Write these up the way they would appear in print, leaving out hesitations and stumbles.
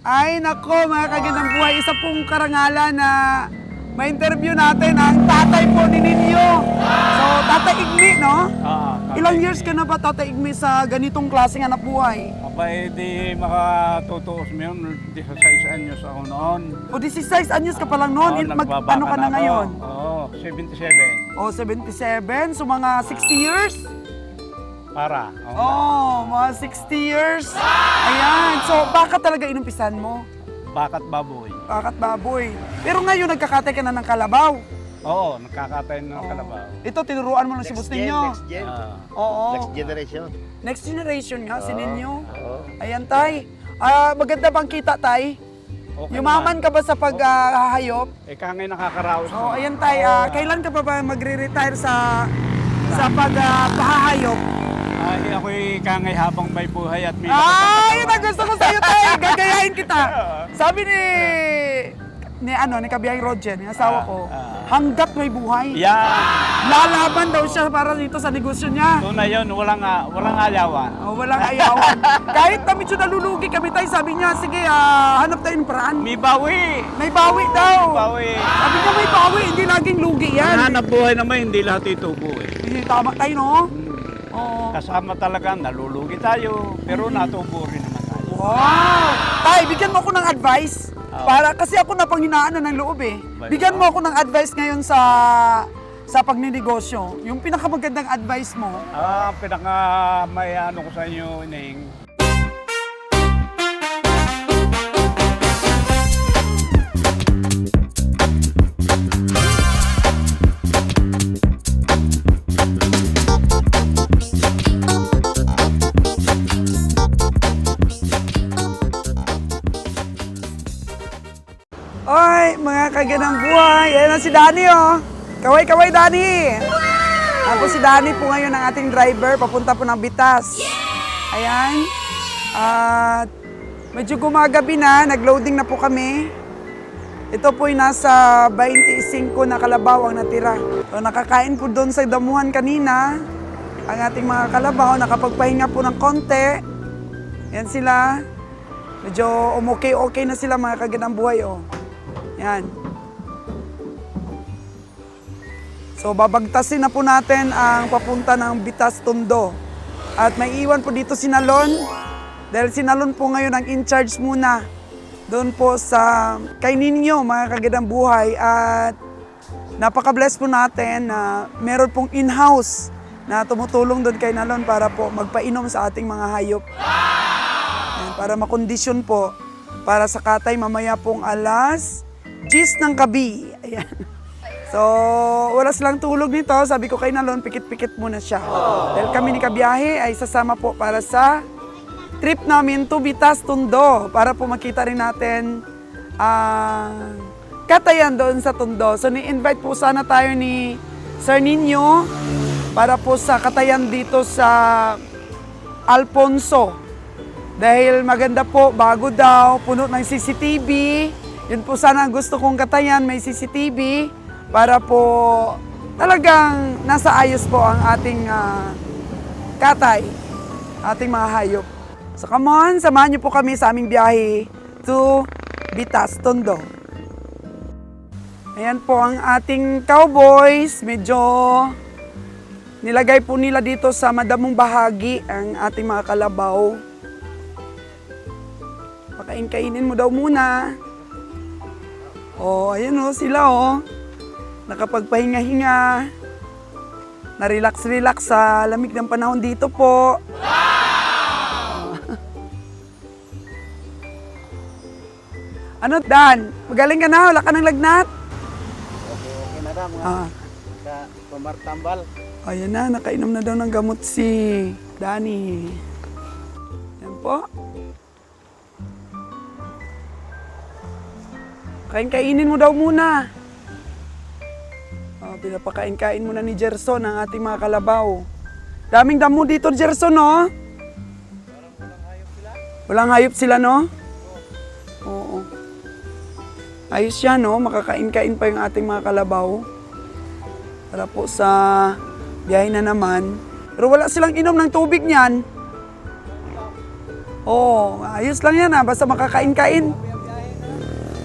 Ay, nako, mga kagandang buhay. Isa pong karangalan na ma-interview natin ang tatay po ni Ninyo. So, Tatay Igmi, no? Ilang years ka na ba, Tatay Igmi, sa ganitong klaseng anak buhay? Abay, di makatutuos mo yun. 16 anyos ako noon. O, 16 anyos ka pa lang noon. Nagbabaka Ano ka na ako. ngayon? Oo, 77. O, 77. So, mga 60 years? Para. Oh, mga 60 years. Ayan. So, baka talaga inumpisan mo? Bakat baboy. Bakat baboy. Pero ngayon, nagkakatay ka na ng kalabaw. Oo, nakakatay ng kalabaw. Ito, tinuruan mo lang si boss ninyo. Next gen. Oo. Next generation. Next generation nga, si ninyo. Oo. Ayan, tay. Maganda bang kita, tay? Okay Yumaman ka ba sa paghahayop? Ika ngay nakakaraos. Oo, ayan, tay. Kailan ka pa ba magre-retire sa paghahayop? Ay, ako'y kangay habang may buhay at may Yun ang gusto ko sa'yo, tay. Gagayahin kita. Sabi ni Kabiyay Roger, ni asawa ko, hanggat may buhay. Yan. Lalaban daw siya para dito sa negosyo niya. Ito na yun, walang ayawan. Walang ayawan. Kahit na medyo nalulugi kami tayo, sabi niya, sige, hanap tayo ng paraan. May bawi. May bawi daw. Bawi. Sabi niya may bawi, hindi laging lugi yan. Ang hanap buhay naman, hindi lahat itubo eh. Hindi, tama tayo, no? Oo. Kasama talaga, nalulugi tayo, pero natubo rin naman tayo. Wow! Tay, bigyan mo ako ng advice. Para, kasi ako napanghinaan na ng loob eh. Bigyan mo ako ng advice ngayon sa pagninegosyo. Yung pinakamagandang advice mo. Pinaka may ano ko sa inyo, Ining. Oy, mga kagandang buhay. Ayan na si Danny, oh. Kaway-kaway, Danny. Ako si Danny po ngayon ang ating driver. Papunta po ng Bitas. Ayan. At medyo gumagabi na. Nag-loading na po kami. Ito po'y nasa 25 na kalabaw ang natira. So, nakakain po doon sa damuhan kanina. Ang ating mga kalabaw, nakapagpahinga po ng konti. Yan sila. Medyo okay na sila, mga kagandang buhay, oh. Yan. So, babagtasin na po natin ang papunta ng Bitas Tondo. At may iwan po dito si Nalon. Dahil si Nalon po ngayon ang in-charge muna. Doon po sa kay Ninyo, mga kagandang buhay. At napaka-bless po natin na meron pong in-house na tumutulong doon kay Nalon para po magpainom sa ating mga hayop. Yan, para makondisyon po. Para sa katay mamaya pong alas 10 ng gabi. Ayan. So, wala silang tulog nito. Sabi ko kay Nalon, pikit-pikit muna siya. Dahil kami ni Kabiyahe ay sasama po para sa trip namin to Bitas Tondo. Para po makita rin natin katayan doon sa Tondo. So, ni-invite po sana tayo ni Sir Nino para po sa katayan dito sa Alfonso. Dahil maganda po, bago daw, puno ng CCTV. Yun po sana ang gusto kong katayan, may CCTV. Para po talagang nasa ayos po ang ating katay, ating mga hayop. So come on, samahan niyo po kami sa aming biyahe to Bitas Tondo. Ayan po ang ating cowboys. Medyo nilagay po nila dito sa madamong bahagi ang ating mga kalabaw. Pakain-kainin mo daw muna. Oh, ayan oh, sila oh. Nakapagpahinga-hinga. Na-relax-relax sa lamig ng panahon dito po. Wow! Ano, Dan? Magaling ka na? Wala ka ng lagnat? Okay na daw mga pamartambal. Ayan na, nakainom na daw ng gamot si Danny. Yan po. Kain-kainin mo daw muna. Pinapakain-kain muna ni Gerson ang ating mga kalabaw. Daming damo dito, Gerson, no? Walang hayop sila, no? Oo. Ayos yan, no? Makakain-kain pa yung ating mga kalabaw. Para po sa biyahe na naman. Pero wala silang inom ng tubig niyan. Oo, ayos lang yan basta makakain-kain.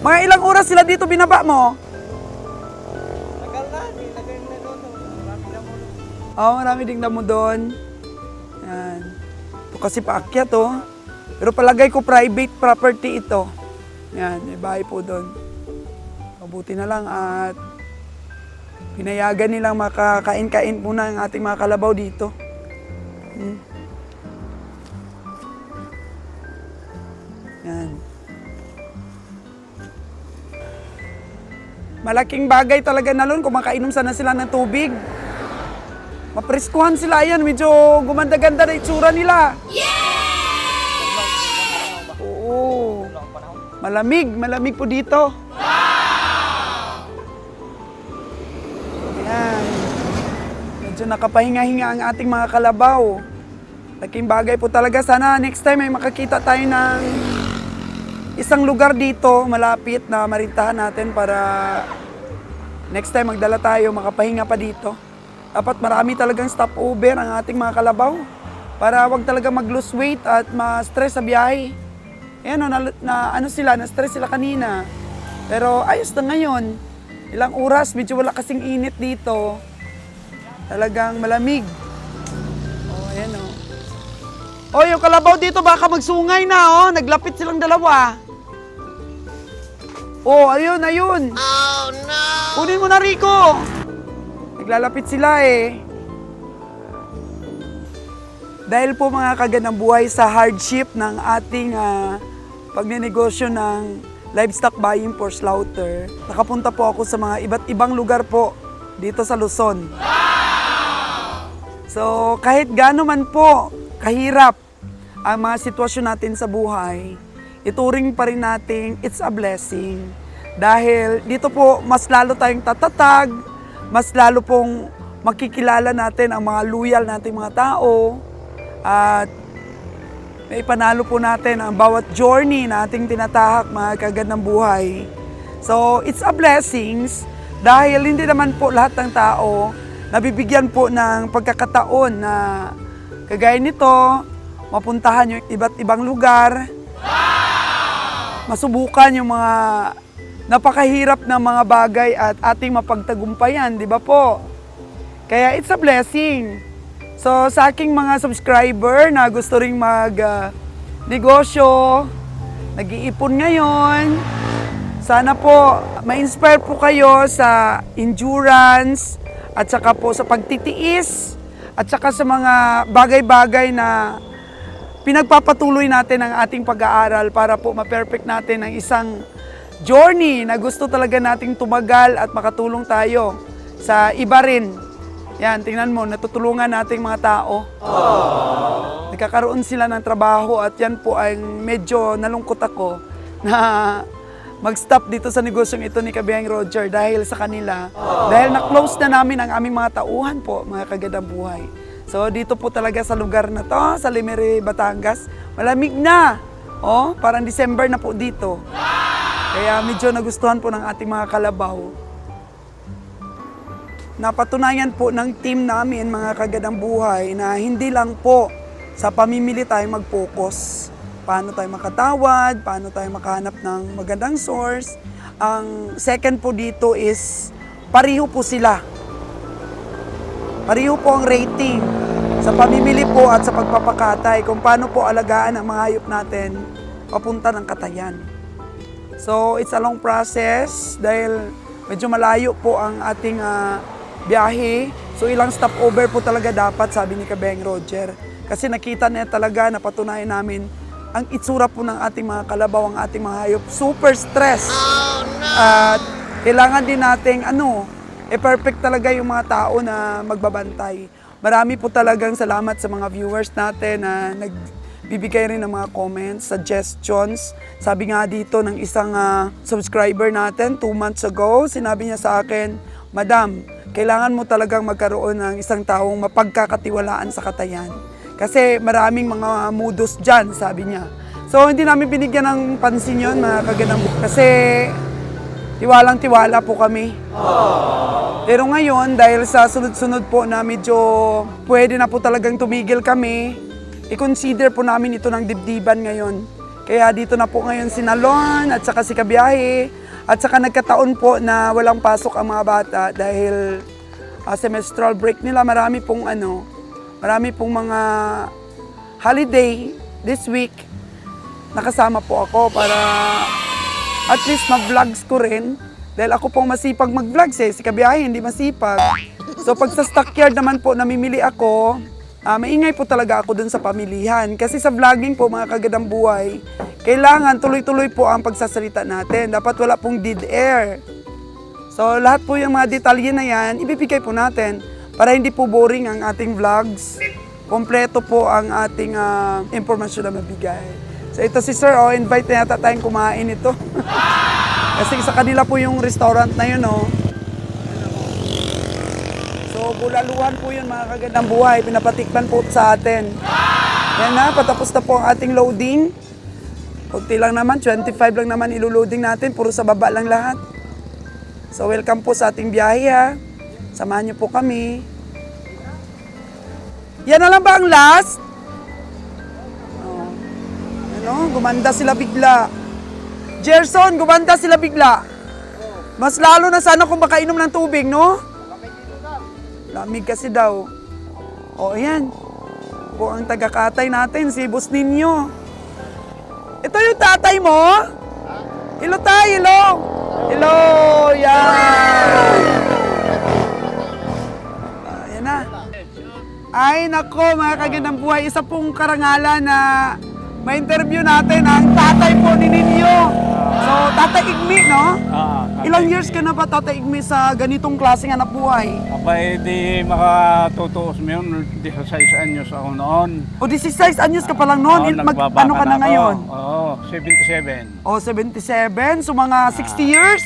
Mga ilang oras sila dito binaba mo? Tagal na, tagal na doon. Marami na mo. Oo, marami ding damo doon. Yan. Ito kasi paakyat Pero palagay ko private property ito. Yan, may bahay po doon. Mabuti na lang at pinayagan nilang makakain-kain muna ang ating mga kalabaw dito. Yan. Malaking bagay talaga na lun kung makainom sana sila ng tubig. Mapreskuhan sila yan, medyo gumanda-ganda na itsura nila. Oo. Malamig po dito. Yan. Medyo nakapahinga-hinga ang ating mga kalabaw. Laking bagay po talaga. Sana next time ay makakita tayo ng isang lugar dito, malapit na marintahan natin para next time magdala tayo, makapahinga pa dito. Dapat marami talagang stopover ang ating mga kalabaw para wag talaga mag-lose weight at ma-stress sa biyahe. Ayan na-stress sila kanina. Pero ayos na ngayon. Ilang oras, medyo wala kasing init dito. Talagang malamig. Ayan yung kalabaw dito baka magsungay na naglapit silang dalawa. Ayun. Oh no! Kunin mo na, Rico! Naglalapit sila Dahil po mga kagandang buhay sa hardship ng ating pagnenegosyo ng livestock buying for slaughter, nakapunta po ako sa mga iba't ibang lugar po dito sa Luzon. So kahit gaano man po kahirap ang mga sitwasyon natin sa buhay, ituring pa rin nating it's a blessing. Dahil dito po mas lalo tayong tatatag, mas lalo pong makikilala natin ang mga loyal nating mga tao at may panalo po natin ang bawat journey na ating tinatahak mga kagandang buhay. So it's a blessings dahil hindi naman po lahat ng tao nabibigyan po ng pagkakataon na kagaya nito, mapuntahan yung iba't ibang lugar, masubukan yung mga napakahirap na mga bagay at ating mapagtagumpayan, di ba po? Kaya it's a blessing. So sa aking mga subscriber na gusto ring mag-negosyo, nag-iipon ngayon, sana po ma-inspire po kayo sa endurance at saka po sa pagtitiis at saka sa mga bagay-bagay na pinagpapatuloy natin ang ating pag-aaral para po ma-perfect natin ang isang journey na gusto talaga nating tumagal at makatulong tayo sa iba rin. Yan, tingnan mo, natutulungan nating mga tao. Nagkakaroon sila ng trabaho at yan po ay medyo nalungkot ako na mag-stop dito sa negosyong ito ni Kabihang Roger dahil sa kanila. Dahil na-close na namin ang aming mga tauhan po, mga kagandang buhay. So dito po talaga sa lugar na to, sa Lemery, Batangas, malamig na. Parang December na po dito. Kaya medyo nagustuhan po ng ating mga kalabaw. Napatunayan po ng team namin, mga kagandang buhay, na hindi lang po sa pamimili tayo mag-focus. Paano tayo makatawad, paano tayo makahanap ng magandang source. Ang second po dito is, pariho po sila. Pariho po ang rating sa pamimili po at sa pagpapakatay kung paano po alagaan ang mga hayop natin papunta ng katayan. So, it's a long process dahil medyo malayo po ang ating biyahe. So, ilang stopover po talaga dapat, sabi ni Kabihang Roger. Kasi nakita niya talaga, napatunayan namin ang itsura po ng ating mga kalabaw, ang ating mga hayop. Super stress. At kailangan din nating perfect talaga yung mga tao na magbabantay. Marami po talagang salamat sa mga viewers natin na nagbibigay rin ng mga comments, suggestions. Sabi nga dito ng isang subscriber natin 2 months ago, sinabi niya sa akin, Madam, kailangan mo talagang magkaroon ng isang taong mapagkakatiwalaan sa katayan. Kasi maraming mga mudos dyan, sabi niya. So hindi namin binigyan ng pansin yun, mga kagandang buhay. Kasi tiwalang-tiwala po kami. Pero ngayon, dahil sa sunod-sunod po na medyo pwede na po talagang tumigil kami, i-consider po namin ito ng dibdiban ngayon. Kaya dito na po ngayon si Nalon at saka si Kabiyahe at saka nagkataon po na walang pasok ang mga bata dahil semestral break nila. Marami pong mga holiday this week. Nakasama po ako para at least mag-vlogs ko rin. Dahil ako pong masipag mag-vlogs si Kabiyahe hindi masipag. So pag sa stockyard naman po namimili ako, maingay po talaga ako dun sa pamilihan. Kasi sa vlogging po mga kagandang buhay, kailangan tuloy-tuloy po ang pagsasalita natin. Dapat wala pong dead air. So lahat po yung mga detalye na yan, ibibigay po natin para hindi po boring ang ating vlogs. Kompleto po ang ating impormasyon na mabigay. So ito si Sir, invite na yata tayong kumain ito. Kasi sa kanila po yung restaurant na yun, So, bulaluhan po yun mga kagandang buhay. Pinapatikman po sa atin. Yan na, patapos na po ang ating loading. Kunti lang naman, 25 lang naman iloloading natin. Puro sa baba lang lahat. So, welcome po sa ating biyahe ha. Samahan niyo po kami. Yan na lang ba ang last? Gumanda sila bigla. Gerson, gumanda sila bigla. Mas lalo na sana kung makainom ng tubig, no? Lamig kasi daw. O, ayan. Po ang taga-katay natin, si Boss Ninyo. Ito yung tatay mo? Hello tayo, hello. Hello, yan. Ayan na. Ay, nako, mga kagandang buhay. Isa pong karangalan na ma-interview natin ang tatay po ni Ninyo. So, Tatay Igmi, no? Ilang years ka na ba, Tatay Igmi, sa ganitong klaseng hanap buhay? Abay, di makatutuos mo yun. 16 anyos ako noon. O, 16 anyos ka pa lang noon. nagbabaka Ano ka na ako. ngayon? Oo, 77. O, 77. So, mga 60 years?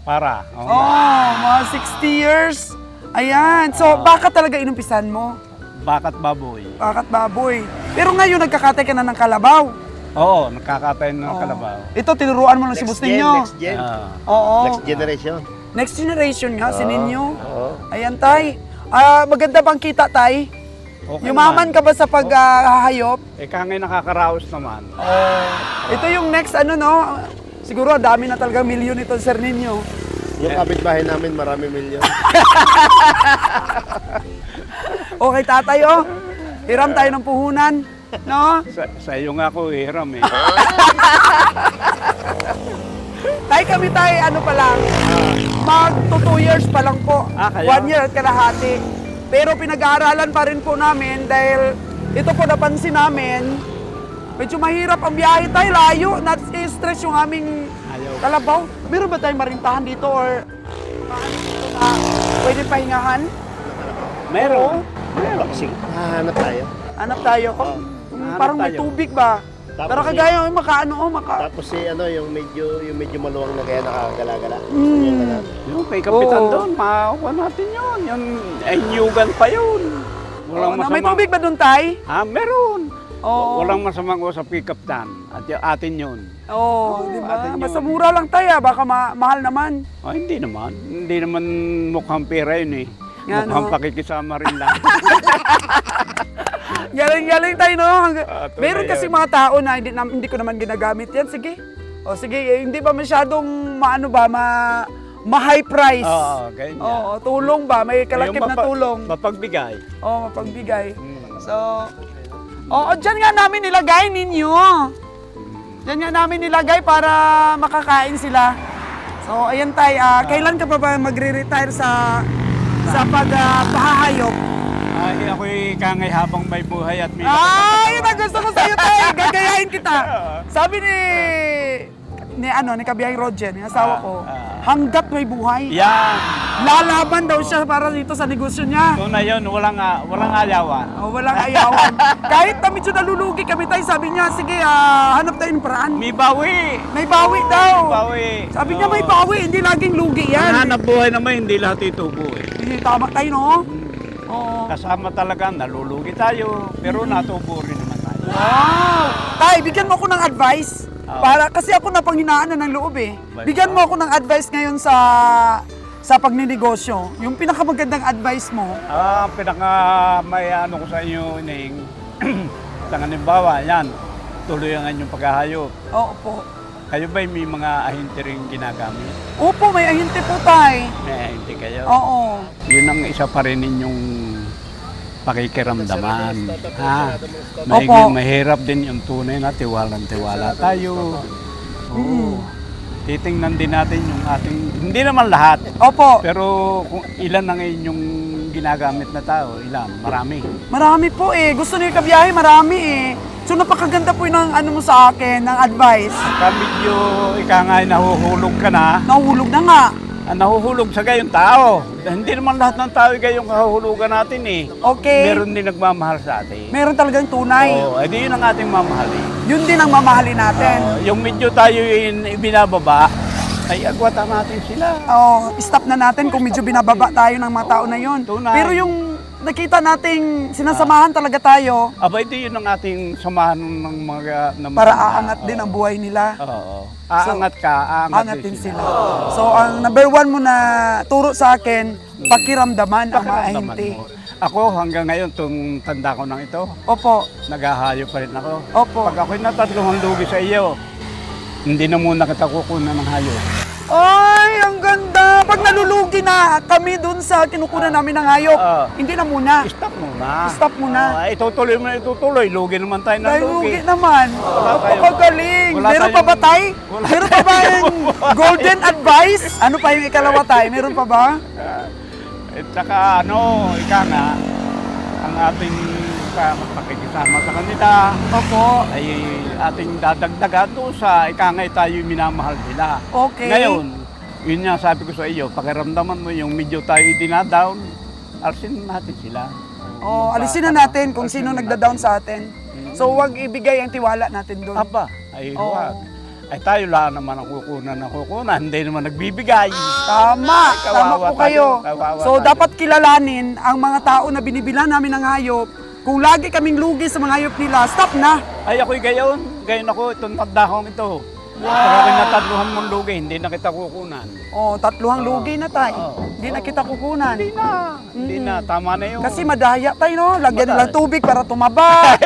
Para. Oo. Oh, mga 60 years. Ayan. So, baka talaga inumpisan mo? Bakat baboy. Bakat baboy. Pero ngayon, nagkakatay ka na ng kalabaw. Oo, nakakatay ng kalabaw. Ito, tinuruan mo lang si Boss Ninyo. Next gen. Oo. Next generation. Next generation nga, si Ninyo. Oo. Ayan, tay. Maganda bang kita, tay? Okay Yumaman ka ba sa paghahayop? Kangay nakakaraos naman. Ito yung next, siguro, dami na talaga milyon ito, Sir Ninyo. Yung kapitbahay namin, marami milyon. Okay, tatay, hiram tayo ng puhunan. No? Sa iyo nga ako hiram eh. Tay, kami tayo, pa lang, mag 2 years pa lang po. Kaya? 1 year at kalahati. Pero pinag-aaralan pa rin po namin dahil ito po napansin namin, medyo mahirap ang biyahe tayo, layo, stress yung aming kalabaw. Meron ba tayong marintahan dito or pwede pahingahan? Meron. Meron. Sige, hahanap tayo. Hanap tayo. Parang may tayo. tubig ba? Tapos Pero kagaya yung maka. Tapos yung medyo maluwang na kaya nakakagala-gala. Yung kay Kapitan Oo. doon, makuha natin yun. Yung nyugan pa yun. Walang May masamang... tubig ba doon, tay? Meron. Oo. Walang masamang usap kay Kapitan. At atin yun. Oo, di ba? atin yun. Basta mura lang tayo, baka mahal naman. Hindi naman. Hindi naman mukhang pera yun eh. Yan, Mukhang oh. pakikisama rin lang. Galing tayo, no? tunay Meron kasi yun. mga tao na hindi ko naman ginagamit yan. Sige. O sige, hindi ba masyadong ma-high price? Oo, ganyan. Oo, tulong ba? May kalakip Yung na tulong. Mapagbigay. Oo, mapagbigay. So, dyan nga namin nilagay ninyo. Dyan nga namin nilagay para makakain sila. So, ayan tay, kailan ka pa ba magre-retire sa paghahayop? Ako'y kangay habang may buhay at may Yun ang gusto ko sa'yo tay, gagayahin kita. Sabi ni Kabiyahing Roger, yung asawa ko, hanggat may buhay. Yan. Lalaban daw siya para dito sa negosyo niya. Ito na yun, walang ayawan. Walang ayawan. Kahit na medyo nalulugi kami tayo, sabi niya, sige, hanap tayo ng paraan. May bawi. May bawi daw. Bawi. Sabi niya may bawi, hindi laging lugi Ang yan. hanap buhay naman, hindi lahat itubo eh. Hindi, tama tayo, no? Oo. Kasama talaga, nalulugi tayo, pero natubo rin naman tayo. Wow! Tay, bigyan mo ako ng advice. Para, kasi ako napanghinaan na ng loob eh. Bigyan mo ako ng advice ngayon sa pagninegosyo. Yung pinakamagandang advice mo. Pinaka may ano ko sa inyo, Ining, Sa halimbawa, yan, tuloy ang inyong paghahayop. Oo po. Kayo ba'y may mga ahente rin ginagamit? Opo, may ahente po tay. May ahente kayo? Oo. Yun ang isa pa rin ninyong pakikiramdaman. Ha? Opo. Mahirap din yung tunay na tiwalang-tiwala tayo. Oo. Titingnan din natin yung ating, hindi naman lahat, Opo. pero kung ilan ang inyong ginagamit na tao, ilan? Marami. Marami po eh. Gusto niyo kabiyahe, marami eh. So napakaganda po ng ano mo sa akin, ng advice. Pagka medyo ika nga nahuhulog ka na, Nahulog na nga. nahuhulog sa gayong tao. Hindi naman lahat ng tao gayong kahuhulugan natin eh. Okay. Meron din nagmamahal sa atin. Meron talagang tunay. Oo, edi yun ang ating mamahalin. Yun din ang mamahalin natin. Yung medyo tayo binababa, ay agwata natin sila. Oh, stop na natin kung medyo binababa tayo ng mga tao na yun. Tunay. Pero yung nakita nating sinasamahan talaga tayo Aba, ito yun ang ating samahan ng mga... para aangat din ang buhay nila. Oo. Aangat ka, aangat Angat din sila. So, ang number one mo na turo sa akin, pakiramdaman ang mga Pakiramdaman ahente. mo. Ako hanggang ngayon, itong tanda ko ng ito, Opo. naghahayo pa rin ako. Opo. Pag ako'y natatlong lugi sa iyo, hindi na muna kita kukunan ng hayo. Ay, ang ganda! Pag nalulugi na kami dun sa kinukunan namin ng hayop, hindi na muna. Stop muna. Stop muna. Itutuloy mo na itutuloy. Lugi naman tayo ng Dahil lugi. lugi naman. Napakagaling. Wala Meron pa tayong- ba tay? wala Meron pa ba yung golden advice? Ano pa yung ikalawa tay? Meron pa ba? At saka ika nga, ang ating pakikisama sa kanila, Opo. ay ating dadagdagan doon sa ika nga tayo minamahal nila. Okay. Ngayon, yun nga sabi ko sa iyo, pakiramdaman mo yung medyo tayo dinadown, alsin natin sila. Oh, alisin na natin kung sino nagda-down sa atin. So, huwag ibigay ang tiwala natin doon. Aba, ay Oo. huwag. Ay tayo lang naman ang kukunan, hindi naman nagbibigay. Tama, tama Kawawa po kayo. tayo, kawawa So, tayo. dapat kilalanin ang mga tao na binibilan namin ng hayop. Kung lagi kaming lugi sa mga hayop nila, stop na. Ay ako'y gayon ako, itong tandahong ito. Pag ako'y natatluhan mong lugi, hindi na kita kukunan. Oh, tatluhang lugi na tayo. Oo. Hindi na kita kukunan. Hindi na, tama na yun. Kasi madaya tayo, no? Lagyan Madaya. lang tubig para tumaba.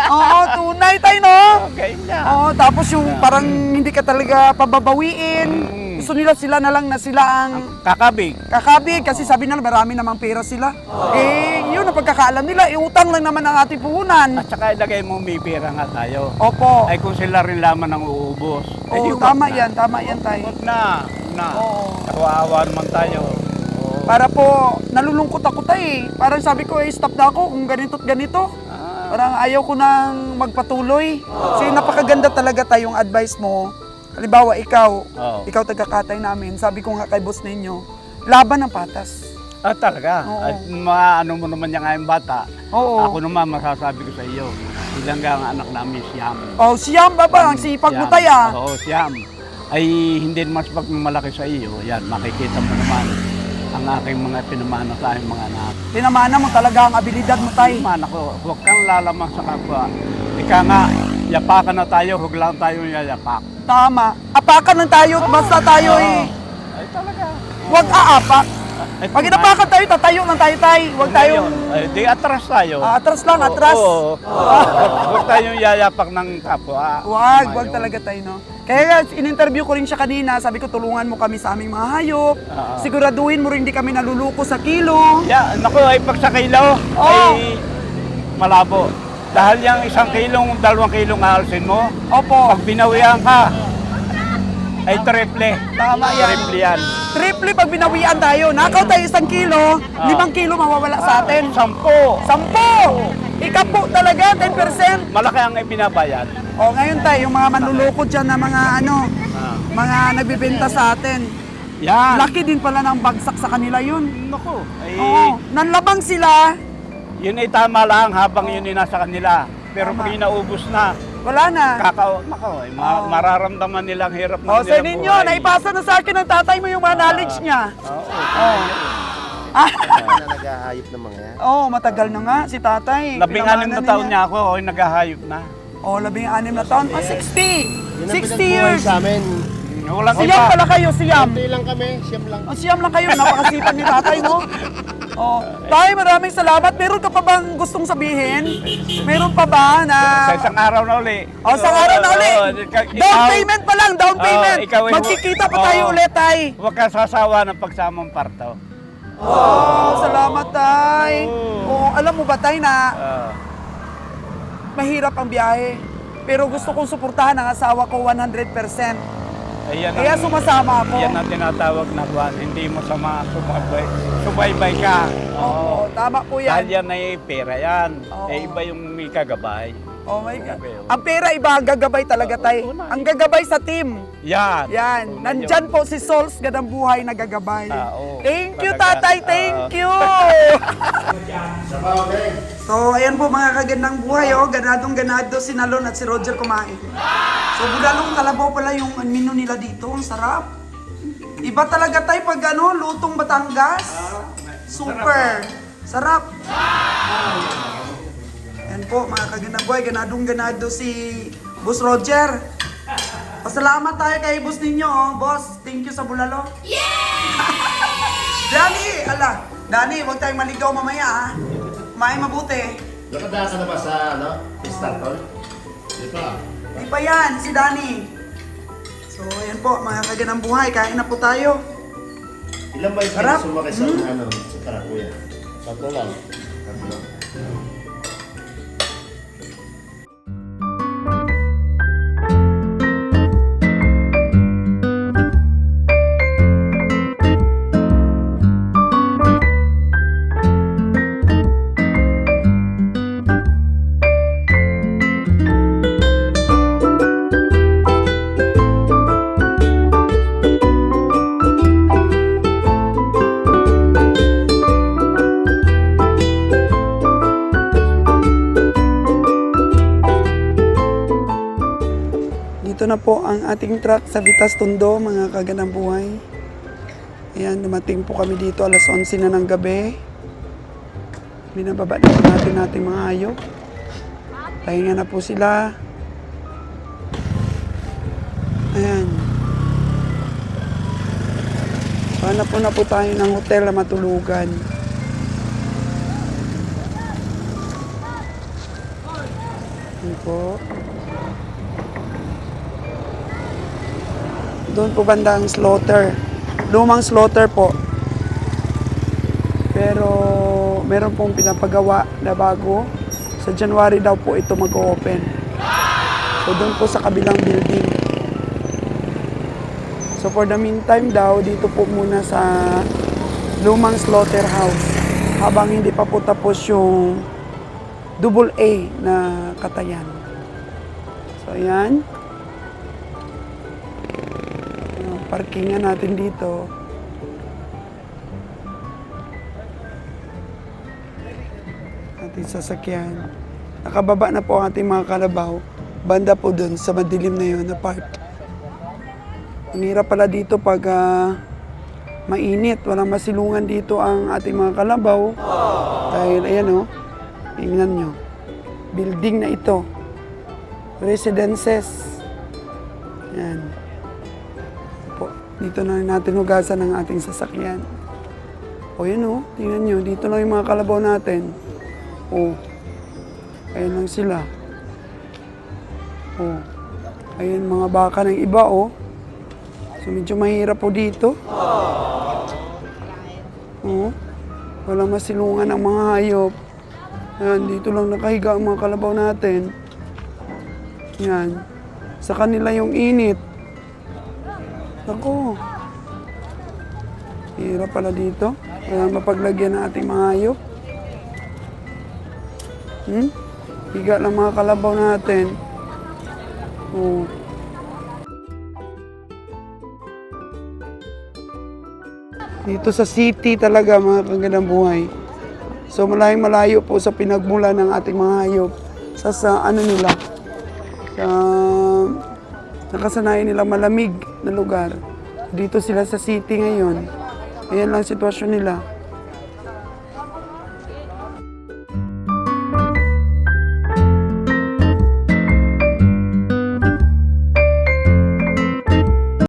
Oo, tunay tayo, no? Okay na. Oo, tapos yung parang hindi ka talaga pababawiin. Mm. Gusto nila sila na lang na sila ang Kakabig. kakabig kasi sabi nila marami namang pera sila. Eh, yun ang pagkakaalam nila, iutang lang naman ang ating puhunan. At saka ilagay mo may pera nga tayo. Opo. Ay kung sila rin laman ang uubos. Oo, tama yan tayo. Huwag na. Oo. Kawawa naman tayo. Oo. Para po, nalulungkot ako tayo. Parang sabi ko, stop na ako kung ganito't ganito. Parang ayaw ko nang magpatuloy. Kasi napakaganda talaga tayong advice mo. Halimbawa, ikaw tagakatay namin, sabi ko nga kay boss ninyo, laban ng patas. Talaga. Oo. At maano mo naman yung ngayong bata. Oo. Ako naman masasabi ko sa iyo. Ilang nga ang anak namin, Siam. Oh, siyam baba, ang sipag mo tayo ah. Oo, Siam. Ay hindi mas pagmalaki sa iyo. Yan, makikita mo naman ang aking mga pinamana sa aking mga anak. Tinamana mo talaga ang abilidad mo tayo. Pinamana ko, huwag kang lalamang sa kapwa. Ika nga, yapakan na tayo, huwag lang tayo yayapak. Tama. Apakan lang tayo, basta tayo eh. Ay talaga. Huwag aapak. Ay, Pag inapakan tayo, tatayo lang tayo. Huwag tayong Ay, di atras tayo. atras lang, atras. Oo. Huwag tayong yayapak ng kapwa. Huwag talaga tayo, no? Kaya nga, in-interview ko rin siya kanina, sabi ko tulungan mo kami sa aming mga hayop. Oo. Siguraduhin mo rin di kami naluluko sa kilo. Ya, naku, ay pag sa kilo, ay malabo. Dahil yung 1 kilong, 2 kilong aalsin mo, Opo. pag binawian ka, ay triple. Tama yan. Triple yan. Triple pag binawian tayo. Nakaw tayo 1 kilo, 5 kilo mawawala sa atin. 10. 10! Ikapo talaga, 10%. Malaki ang ibinabayad. O ngayon tayo, yung mga manlulukot dyan na mga mga nagbibenta sa atin. Yan. Laki din pala ng bagsak sa kanila yun. Naku, ay, Oo, nanlabang sila, yun ay tama lang habang yun ay nasa kanila. Pero pag inaubos na, wala na. mararamdaman nilang hirap ng O sa ninyo, naipasa na sa akin ng tatay mo yung mga knowledge niya. Na nag-aayop ng mga yan. Oo, matagal na nga si tatay. 16 na Pinamana taon niya ako, ay naghahayop na. O, 16 na taon. 60! Yun ang 60 pinagbuhay years! sa amin. Walang Siyam iba. pala kayo, siyam. Hindi lang kami, siyam lang. O, siyam lang kayo. Napakasipag ni tatay mo. Oh, tay, maraming salamat. Meron ka pa bang gustong sabihin? Meron pa ba na... Sa isang araw na uli. O, sa araw na uli. Down Ikaw- payment pa lang, down payment. ikaw ay- Magkikita pa tayo ulit, tay. Huwag ka sasawa ng pagsamang parto. Oh, salamat, tay. Oh, alam mo ba, tay, na mahirap ang biyahe. Pero gusto kong suportahan ang asawa ko 100%. Ayan Kaya sumasama ako. Yan ang tinatawag na buwan. Hindi mo sama sumaybay. Subaybay ka. Oo, tama po Dahil yan. yan ay pera yan. Oo. Iba yung may kagabay. Oh my God. Okay, okay. Ang pera iba, ang gagabay talaga, tay. Ang gagabay sa team. Yan. Yan. Una Nandyan yun. po si Sols Gadang Buhay na gagabay. Oo. Thank you, Talaga. tatay. Thank you. So, ayan po mga kagandang buhay, oh. Ganadong-ganado si Nalon at si Roger kumain. So, bulalong kalabaw pala yung menu nila dito. Ang sarap. Iba talaga tayo pag ano, lutong Batangas. Super. Sarap. Ayan po mga kagandang buhay, ganadong-ganado si Boss Roger. Pasalamat tayo kay boss ninyo, oh. Boss, thank you sa bulalo. Dani, ala. Dani, huwag tayong maligaw mamaya, ha? Kumain mabuti. Nakadaan ka na ba sa, Startol? Di pa. Di pa yan, si Dani. So, ayan po, mga kagandang buhay. Kain na po tayo. Ilan ba yung Sarap. sumakay sa, sa Tarakuya? Tatlo lang. Tatlo. Dito na po ang ating truck sa Vitas Tondo, mga kagandang buhay. Ayan, dumating po kami dito alas 11 na ng gabi. Binababa na po natin ating mga hayop. Pahinga na po sila. Ayan. So, hanap po na po tayo ng hotel na matulugan. Ayan po. Doon po banda ang slaughter. Lumang slaughter po. Pero meron pong pinapagawa na bago. Sa January daw po ito mag-open. So doon po sa kabilang building. So for the meantime daw, dito po muna sa lumang slaughterhouse. Habang hindi pa po tapos yung AA na Katayan. So ayan. Parkingan natin dito. Ating sasakyan. Nakababa na po ang ating mga kalabaw. Banda po dun sa madilim na yun na part. Ang hirap pala dito pag mainit. Walang masilungan dito ang ating mga kalabaw. Dahil ayan o. Tingnan nyo. Building na ito. Residences. Yan. Dito na natin hugasan ang ating sasakyan. O yan o, tingnan nyo, dito lang yung mga kalabaw natin. O, ayan lang sila. O, ayan mga baka ng iba o. So medyo mahirap po dito. O, walang masilungan ang mga hayop. Ayan, dito lang nakahiga ang mga kalabaw natin. Yan, sa kanila yung init. Ako. Hirap pala dito. Kaya mapaglagyan ng ating mga hayop. Higa lang mga kalabaw natin. Oh. Dito sa city talaga mga kagandang buhay. So malayong malayo po sa pinagmula ng ating mga hayop. Sa ano nila. Sa nakasanayan nila malamig na lugar. Dito sila sa city ngayon. Ayan lang sitwasyon nila.